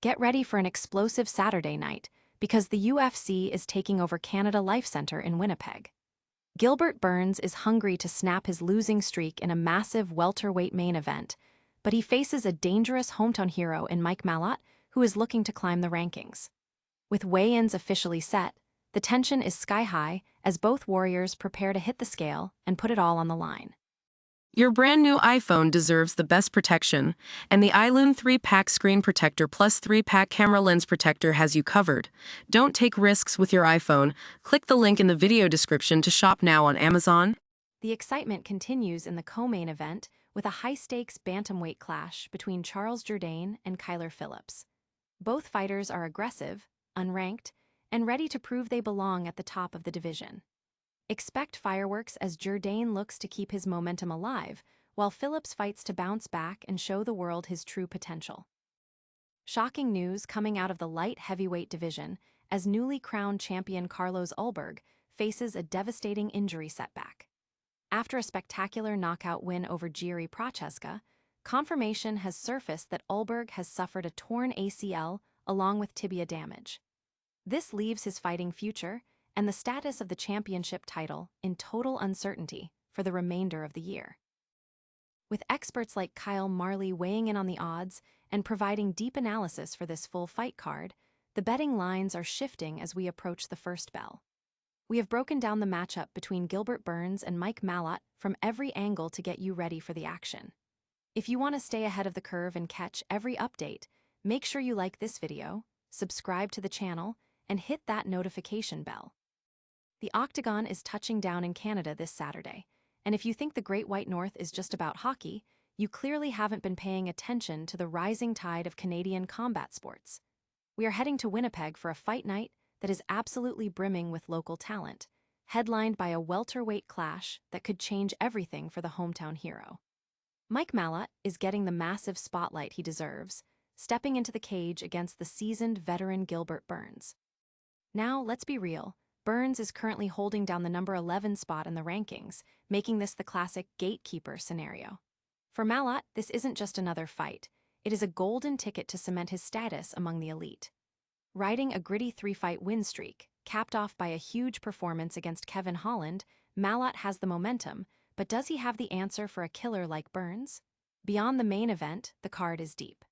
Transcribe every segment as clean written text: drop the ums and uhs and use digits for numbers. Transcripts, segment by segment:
Get ready for an explosive Saturday night because the UFC is taking over Canada Life Centre in Winnipeg. Gilbert Burns is hungry to snap his losing streak in a massive welterweight main event, but he faces a dangerous hometown hero in Mike Malott, who is looking to climb the rankings. With weigh-ins officially set, the tension is sky-high as both warriors prepare to hit the scale and put it all on the line. Your brand new iPhone deserves the best protection, and the iLume 3-pack screen protector plus 3-pack camera lens protector has you covered. Don't take risks with your iPhone. Click the link in the video description to shop now on Amazon. The excitement continues in the co-main event with a high-stakes bantamweight clash between Charles Jourdain and Kyler Phillips. Both fighters are aggressive, unranked, and ready to prove they belong at the top of the division. Expect fireworks as Jourdain looks to keep his momentum alive, while Phillips fights to bounce back and show the world his true potential. Shocking news coming out of the light heavyweight division as newly crowned champion Carlos Ulberg faces a devastating injury setback. After a spectacular knockout win over Jiří Procházka, confirmation has surfaced that Ulberg has suffered a torn ACL along with tibia damage. This leaves his fighting future and the status of the championship title in total uncertainty for the remainder of the year. With experts like Kyle Marley weighing in on the odds and providing deep analysis for this full fight card, the betting lines are shifting as we approach the first bell. We have broken down the matchup between Gilbert Burns and Mike Malott from every angle to get you ready for the action. If you want to stay ahead of the curve and catch every update, make sure you like this video, subscribe to the channel, and hit that notification bell. The Octagon is touching down in Canada this Saturday, and if you think the Great White North is just about hockey, you clearly haven't been paying attention to the rising tide of Canadian combat sports. We are heading to Winnipeg for a fight night that is absolutely brimming with local talent, headlined by a welterweight clash that could change everything for the hometown hero. Mike Malott is getting the massive spotlight he deserves, stepping into the cage against the seasoned veteran Gilbert Burns. Now, let's be real. Burns is currently holding down the number 11 spot in the rankings, making this the classic gatekeeper scenario. For Malott, this isn't just another fight. It is a golden ticket to cement his status among the elite. Riding a gritty 3-fight win streak, capped off by a huge performance against Kevin Holland, Malott has the momentum, but does he have the answer for a killer like Burns? Beyond the main event, the card is deep.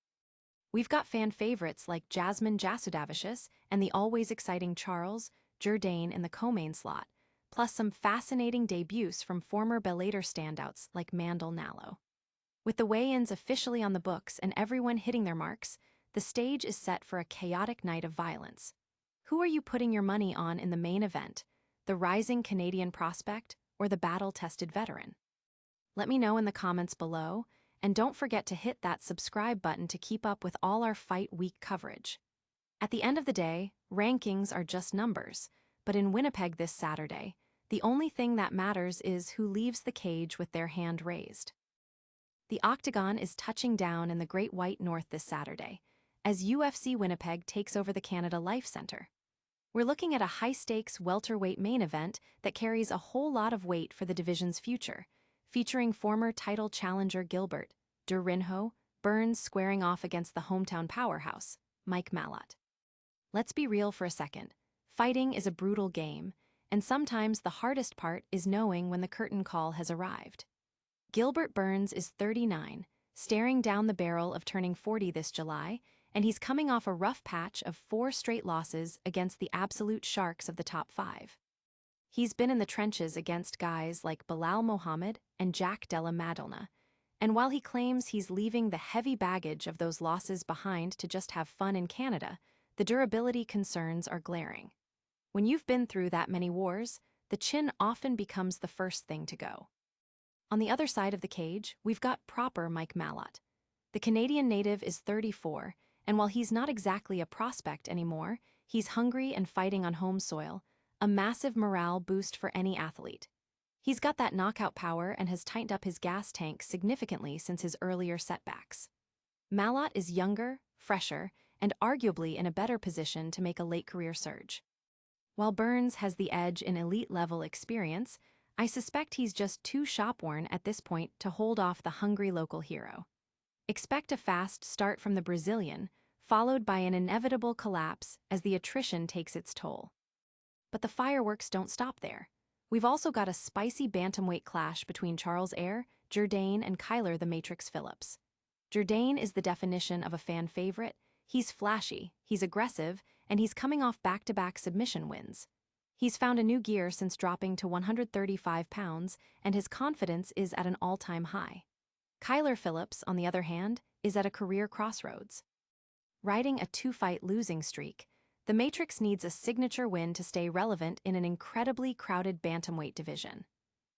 We've got fan favorites like Jasmine Jasudavicius and the always exciting Charles Jourdain in the co-main slot, plus some fascinating debuts from former Bellator standouts like Mandel Nallo. With the weigh-ins officially on the books and everyone hitting their marks, the stage is set for a chaotic night of violence. Who are you putting your money on in the main event, the rising Canadian prospect or the battle-tested veteran? Let me know in the comments below, and don't forget to hit that subscribe button to keep up with all our Fight Week coverage. At the end of the day, rankings are just numbers, but in Winnipeg this Saturday, the only thing that matters is who leaves the cage with their hand raised. The Octagon is touching down in the Great White North this Saturday, as UFC Winnipeg takes over the Canada Life Centre. We're looking at a high-stakes welterweight main event that carries a whole lot of weight for the division's future, featuring former title challenger Gilbert Burns squaring off against the hometown powerhouse, Mike Malott. Let's be real for a second. Fighting is a brutal game, and sometimes the hardest part is knowing when the curtain call has arrived. Gilbert Burns is 39, staring down the barrel of turning 40 this July, and he's coming off a rough patch of 4 straight losses against the absolute sharks of the top 5. He's been in the trenches against guys like Belal Muhammad and Jack Della Madonna, and while he claims he's leaving the heavy baggage of those losses behind to just have fun in Canada, the durability concerns are glaring. When you've been through that many wars, the chin often becomes the first thing to go. On the other side of the cage, we've got proper Mike Malott. The Canadian native is 34, and while he's not exactly a prospect anymore, he's hungry and fighting on home soil, a massive morale boost for any athlete. He's got that knockout power and has tightened up his gas tank significantly since his earlier setbacks. Malott is younger, fresher, and arguably in a better position to make a late career surge. While Burns has the edge in elite-level experience, I suspect he's just too shop-worn at this point to hold off the hungry local hero. Expect a fast start from the Brazilian, followed by an inevitable collapse as the attrition takes its toll. But the fireworks don't stop there. We've also got a spicy bantamweight clash between Charles Jourdain and Kyler the Matrix Phillips. Jourdain is the definition of a fan favorite. He's flashy, he's aggressive, and he's coming off back-to-back submission wins. He's found a new gear since dropping to 135 pounds, and his confidence is at an all-time high. Kyler Phillips, on the other hand, is at a career crossroads. Riding a two-fight losing streak, the Matrix needs a signature win to stay relevant in an incredibly crowded bantamweight division.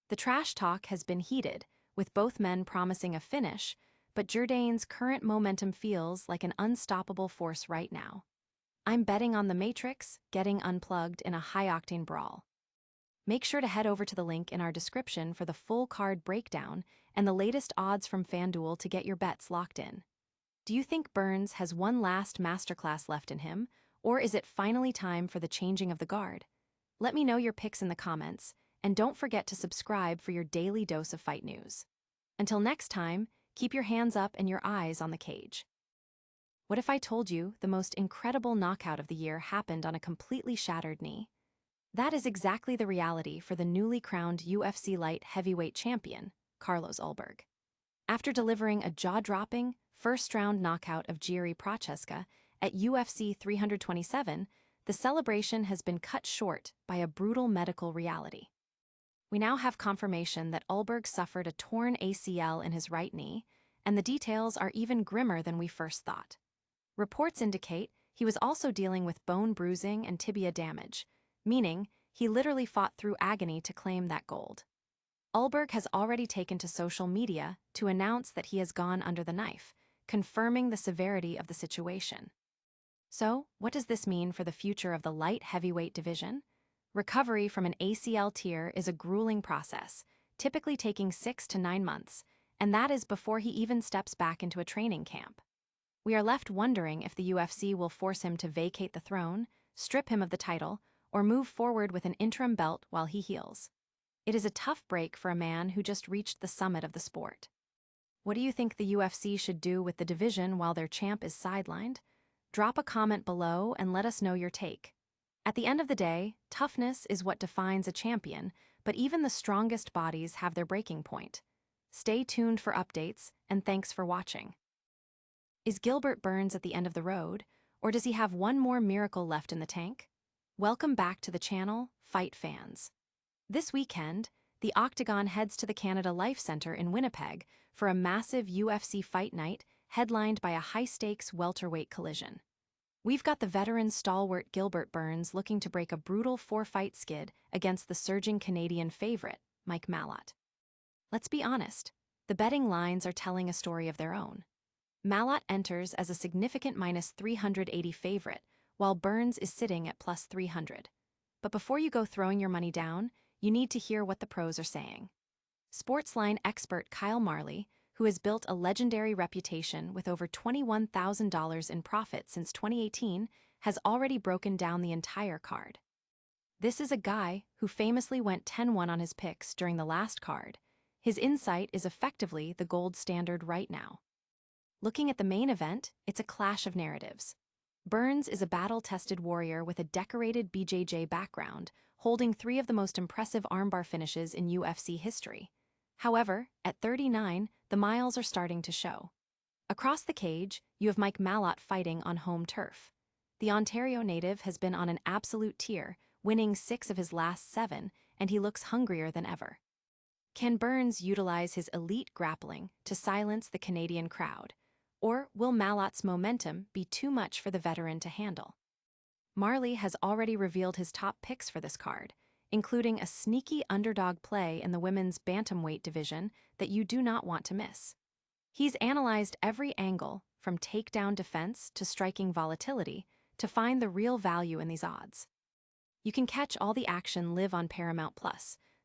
The trash talk has been heated, with both men promising a finish, but Jourdain's current momentum feels like an unstoppable force right now. I'm betting on the Matrix getting unplugged in a high-octane brawl. Make sure to head over to the link in our description for the full card breakdown and the latest odds from FanDuel to get your bets locked in. Do you think Burns has one last masterclass left in him, or is it finally time for the changing of the guard? Let me know your picks in the comments, and don't forget to subscribe for your daily dose of fight news. Until next time, keep your hands up and your eyes on the cage. What if I told you the most incredible knockout of the year happened on a completely shattered knee? That is exactly the reality for the newly crowned UFC light heavyweight champion, Carlos Ulberg. After delivering a jaw-dropping, first-round knockout of Jiří Procházka at UFC 327, the celebration has been cut short by a brutal medical reality. We now have confirmation that Ulberg suffered a torn ACL in his right knee, and the details are even grimmer than we first thought. Reports indicate he was also dealing with bone bruising and tibia damage, meaning he literally fought through agony to claim that gold. Ulberg has already taken to social media to announce that he has gone under the knife, confirming the severity of the situation. So, what does this mean for the future of the light heavyweight division? Recovery from an ACL tear is a grueling process, typically taking 6 to 9 months, and that is before he even steps back into a training camp. We are left wondering if the UFC will force him to vacate the throne, strip him of the title, or move forward with an interim belt while he heals. It is a tough break for a man who just reached the summit of the sport. What do you think the UFC should do with the division while their champ is sidelined? Drop a comment below and let us know your take. At the end of the day, toughness is what defines a champion, but even the strongest bodies have their breaking point. Stay tuned for updates, and thanks for watching. Is Gilbert Burns at the end of the road, or does he have one more miracle left in the tank? Welcome back to the channel, fight fans. This weekend, the Octagon heads to the Canada Life Centre in Winnipeg for a massive UFC fight night headlined by a high-stakes welterweight collision. We've got the veteran stalwart Gilbert Burns looking to break a brutal 4-fight skid against the surging Canadian favorite, Mike Malott. Let's be honest, the betting lines are telling a story of their own. Malott enters as a significant -380 favorite, while Burns is sitting at +300. But before you go throwing your money down, you need to hear what the pros are saying. Sportsline expert Kyle Marley, who has built a legendary reputation with over $21,000 in profit since 2018, has already broken down the entire card. This is a guy who famously went 10-1 on his picks during the last card. His insight is effectively the gold standard right now. Looking at the main event, it's a clash of narratives. Burns is a battle-tested warrior with a decorated BJJ background, holding 3 of the most impressive armbar finishes in UFC history. However, at 39, the miles are starting to show. Across the cage, you have Mike Malott fighting on home turf. The Ontario native has been on an absolute tear, winning 6 of his last 7, and he looks hungrier than ever. Can Burns utilize his elite grappling to silence the Canadian crowd? Or will Malott's momentum be too much for the veteran to handle? Marley has already revealed his top picks for this card, including a sneaky underdog play in the women's bantamweight division that you do not want to miss. He's analyzed every angle, from takedown defense to striking volatility, to find the real value in these odds. You can catch all the action live on Paramount+,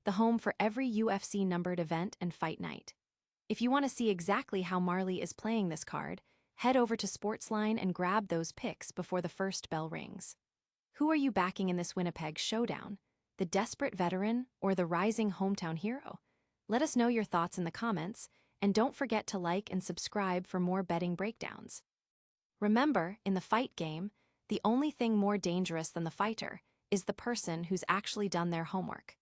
the home for every UFC numbered event and fight night. If you want to see exactly how Marley is playing this card, head over to Sportsline and grab those picks before the first bell rings. Who are you backing in this Winnipeg showdown? The desperate veteran or the rising hometown hero? Let us know your thoughts in the comments, and don't forget to like and subscribe for more betting breakdowns. Remember, in the fight game, the only thing more dangerous than the fighter is the person who's actually done their homework.